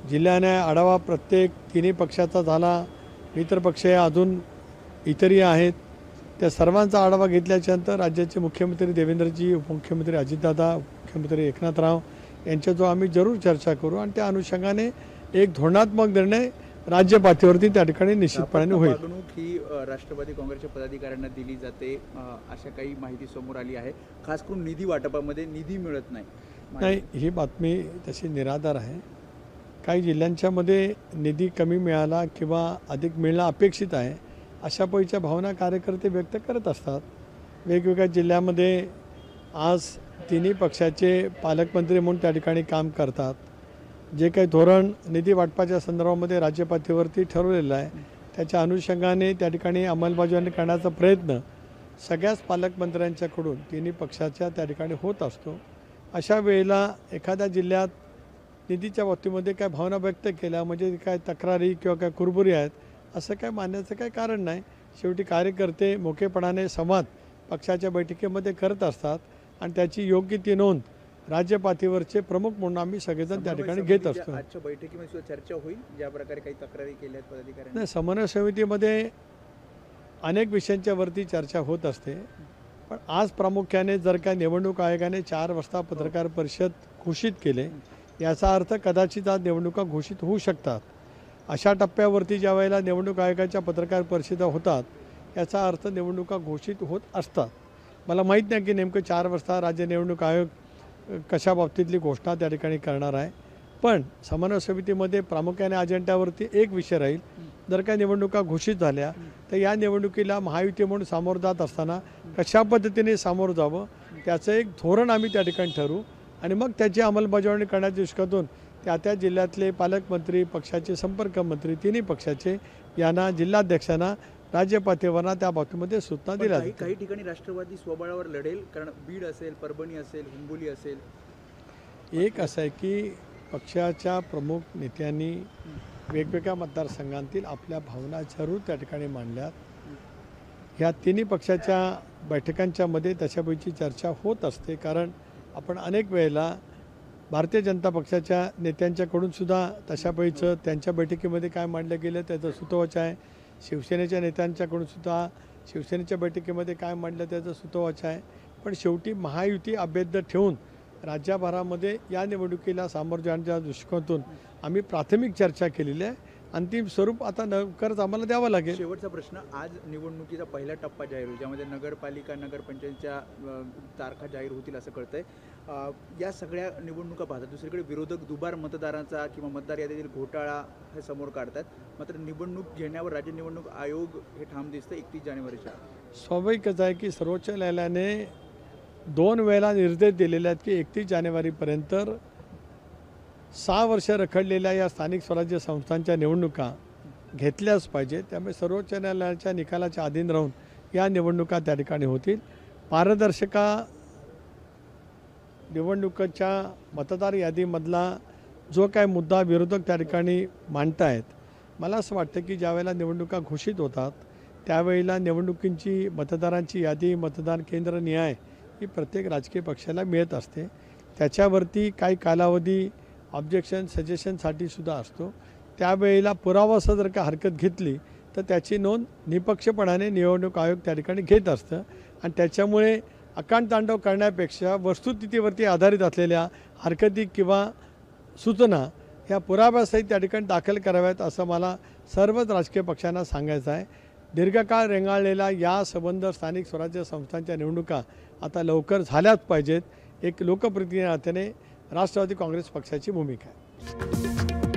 जिल्ह्याने आढावा प्रत्येक तिन्ही पक्षाचा झाला, मित्र पक्ष अजून इतरही आहेत, त्या सर्वांचा आढावा घेतल्याच्यानंतर राज्याचे मुख्यमंत्री देवेंद्रजी, उपमुख्यमंत्री अजितदादा, मुख्यमंत्री एकनाथराव यांच्याजवळ आम्ही जरूर चर्चा करू आणि त्या अनुषंगाने एक धोरणात्मक निर्णय राज्य पातळीवरती त्या ठिकाणी निश्चितपणे होईल. वागणूक ही राष्ट्रवादी काँग्रेसच्या पदाधिकाऱ्यांना दिली जाते अशा काही माहिती समोर आली आहे. खास करून निधी वाटपामध्ये निधी मिळत नाही, ही बातमी तशी निराधार आहे. काही जिल्ह्यांच्यामध्ये निधी कमी मिळाला किंवा अधिक मिळणं अपेक्षित आहे अशा पैच्या भावना कार्यकर्ते व्यक्त करत असतात. वेगवेगळ्या जिल्ह्यामध्ये आज तिन्ही पक्षाचे पालकमंत्री म्हणून त्या ठिकाणी काम करतात. जे काही धोरण निधी वाटपाच्या संदर्भामध्ये राज्य पातळीवरती ठरवलेलं आहे त्याच्या अनुषंगाने त्या ठिकाणी अंमलबजावणी करण्याचा प्रयत्न सगळ्याच पालकमंत्र्यांच्याकडून तिन्ही पक्षाच्या त्या ठिकाणी होत असतो. अशा वेळेला एखाद्या जिल्ह्यात निधीच्या बाबतीमध्ये काय भावना व्यक्त केल्या म्हणजे काय तक्रारी किंवा काय कुरबुरी आहेत असं काय मानण्याचं काही कारण नाही. शेवटी कार्यकर्ते मोकेपणाने संवाद पक्षाच्या बैठकीमध्ये करत असतात आणि त्याची योग्य ती नोंद राज्य पातळीवरचे प्रमुख म्हणून आम्ही सगळेजण त्या ठिकाणी घेत असतो. आजच्या बैठकीमध्ये सुद्धा चर्चा होईल ज्या प्रकारे काही तक्रारी केल्या आहेत पदाधिकाऱ्यांनी. नाही, समन्वय समितीमध्ये अनेक विषयांच्यावरती चर्चा होत असते, पण आज प्रामुख्याने जर का निवडणूक आयोगाने 4 वाजता पत्रकार परिषद घोषित केले याचा अर्थ कदाचित आज निवडणुका घोषित होऊ शकतात. अशा टप्प्यावरती ज्या वेळेला निवडणूक आयोगाच्या पत्रकार परिषदा होतात याचा अर्थ निवडणुका घोषित होत असतात. मला माहीत नाही की नेमकं 4 वाजता राज्य निवडणूक आयोग कशा बाबतीतली घोषणा त्या ठिकाणी करणार आहे, पण समन्वय समितीमध्ये प्रामुख्याने अजेंड्यावरती एक विषय राहील. जर का निवडणुका घोषित झाल्या तर या निवडणुकीला महायुती म्हणून सामोरं जात असताना कशा पद्धतीने सामोरं जावं त्याचं एक धोरण आम्ही त्या ठिकाणी ठरवू आणि मग त्याची अंमलबजावणी करण्याच्या दृष्टीतून त्या जिल्ह्यातले पालकमंत्री, पक्षाचे संपर्क मंत्री, तिन्ही पक्षाचे यांना, जिल्हाध्यक्षांना, राज्य पातळीवरना त्या बाबतीमध्ये सूचना दिल्या. काही ठिकाणी राष्ट्रवादी स्वबळावर लढेल, कारण बीड असेल, परभणी असेल, हिंगोली असेल. एक असं आहे की पक्षाच्या प्रमुख नेत्यांनी वेगवेगळ्या मतदारसंघांतील आपल्या भावना जरूर त्या ठिकाणी मांडल्यात. ह्या तिन्ही पक्षाच्या बैठकांच्यामध्ये त्याच्यापैकी चर्चा होत असते, कारण आपण अनेक वेळेला भारतीय जनता पक्षाच्या नेत्यांच्याकडून सुद्धा तशापैचं त्यांच्या बैठकीमध्ये काय मांडलं गेलं त्याचं सुतोवाच आहे. शिवसेनेच्या नेत्यांच्याकडून सुद्धा शिवसेनेच्या बैठकीमध्ये काय मांडलं त्याचं सुतोवाच आहे. पण शेवटी महायुती अभेद्य ठेवून राज्यभरामध्ये या निवडणुकीला सामोरं जाण्याच्या दृष्टिकोनातून आम्ही प्राथमिक चर्चा केलेली आहे. अंतिम स्वरूप आता लवकरच आम्हाला द्यावं लागेल. शेवटचा प्रश्न, आज निवडणुकीचा पहिला टप्पा जाहीर होईल ज्यामध्ये नगरपालिका, नगरपंचायतच्या तारखा जाहीर होतील असं कळतंय. या सगळ्या निवडणुका पाहतात दुसरीकडे विरोधक दुबार मतदारांचा किंवा मतदार यादीतील घोटाळा हे समोर काढतात. मात्र निवडणूक घेण्यावर राज्य निवडणूक आयोग हे ठाम दिसतं 31 जानेवारीच्या. स्वाभाविकच आहे की सर्वोच्च न्यायालयाने 2 वेळेला निर्देश दिलेले आहेत की 31 जानेवारीपर्यंत 6 वर्ष रखडलेल्या या स्थानिक स्वराज्य संस्थांच्या निवडणुका घेतल्याच पाहिजे. त्यामुळे सर्वोच्च न्यायालयाच्या निकालाच्या अधीन राहून या निवडणुका त्या ठिकाणी होतील. पारदर्शका निवडणुकीच्या मतदार यादीमधला जो काय मुद्दा विरोधक त्या ठिकाणी मांडतायत, मला असं वाटतं की ज्यावेळेला निवडणुका घोषित होतात त्यावेळेला निवडणुकींची मतदारांची यादी, मतदान केंद्र निहाय ही प्रत्येक राजकीय पक्षाला मिळत असते. त्याच्यावरती काही कालावधी ऑब्जेक्शन सजेशनसाठी सुद्धा असतो. त्यावेळेला पुरावासह जर का हरकत घेतली तर त्याची नोंद निपक्षपणाने निवडणूक आयोग त्या ठिकाणी घेत असतं आणि त्याच्यामुळे अकांडतांडव करण्यापेक्षा वस्तुस्थितीवरती आधारित असलेल्या हरकती किंवा सूचना ह्या पुराव्यासहित त्या ठिकाणी दाखल कराव्यात असं मला सर्वच राजकीय पक्षांना सांगायचं आहे. दीर्घकाळ रेंगाळलेला या संबंध स्थानिक स्वराज्य संस्थांच्या निवडणुका आता लवकर झाल्याच पाहिजेत. एक लोकप्रतिनिधी नात्याने राष्ट्रवादी काँग्रेस पक्षाची भूमिका आहे.